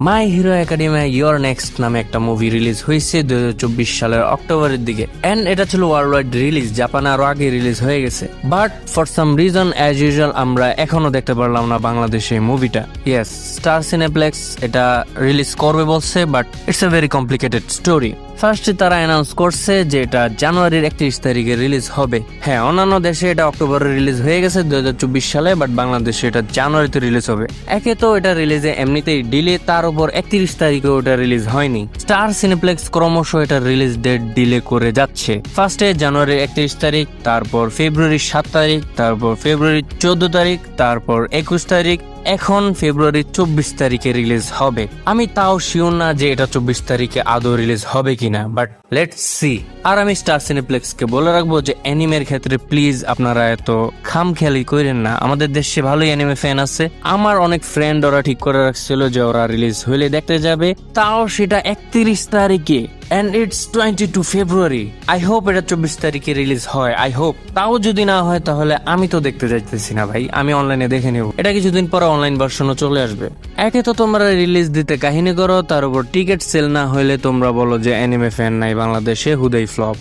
My hero academia your next নামে একটা movie release হয়েছে 2024 সালের অক্টোবরের দিকে, এন্ড এটা ছিল ওয়ার্ল্ড ওয়াইড রিলিজ, জাপানে আরো আগে রিলিজ হয়ে গেছে। But for some reason as usual আমরা এখনো দেখতে পারলাম না বাংলাদেশে এই মুভিটা। ইয়েস, স্টার সিনেপ্লেক্স এটা রিলিজ করবে বলছে, but it's a very complicated story. ফার্স্টে তারা অ্যানাউন্স করছে যে এটা জানুয়ারির 31 তারিখে রিলিজ হবে। হ্যাঁ, অন্যান্য দেশে এটা অক্টোবরে রিলিজ হয়ে গেছে 2024 সালে, বাট বাংলাদেশে এটা জানুয়ারিতে রিলিজ হবে। একে তো এটা রিলিজে এমনিতেই ডিলে, তার উপর 31 তারিখে ওটা রিলিজ হয়নি। স্টার সিনেপ্লেক্স ক্রমশ এটা রিলিজ ডেট ডিলে করে যাচ্ছে। ফার্স্টে জানুয়ারির 31 তারিখ, তারপর ফেব্রুয়ারির 7 তারিখ, তারপর ফেব্রুয়ারির 14 তারিখ, তারপর 21 তারিখ, এখন ফেব্রুয়ারির 24 তারিখে রিলিজ হবে। আমি তাও শিওর না যে এটা 24 তারিখে আদৌ রিলিজ হবে কিনা, বাট লেটস সি। আর আমি স্টার সিনেপ্লেক্সকে বলে রাখবো যে অ্যানিমের ক্ষেত্রে প্লিজ আপনারা এত খামখেয়ালি করেন না। আমাদের দেশে ভালোই অ্যানিমে ফ্যান আছে। আমার অনেক ফ্রেন্ড ওরা ঠিক করে রাখছিল যে ওরা রিলিজ হইলে দেখতে যাবে, তাও সেটা 31 তারিখে, and it's 22 February. I hope এটা 24 তারিখে রিলিজ হয়, আই হোপ। তাও যদি না হয় তাহলে আমি তো দেখতে যাইতেছি না ভাই, আমি অনলাইনে দেখে নেব। এটা কিছুদিন পরে অনলাইন ভার্সনও চলে আসবে। একে তো তোমরা রিলিজ দিতে কাহিনী করো, তার উপর টিকিট সেল না হইলে তোমরা বলো যে অ্যানিমে ফ্যান নাই বাংলাদেশে, হুদাই ফ্লপ।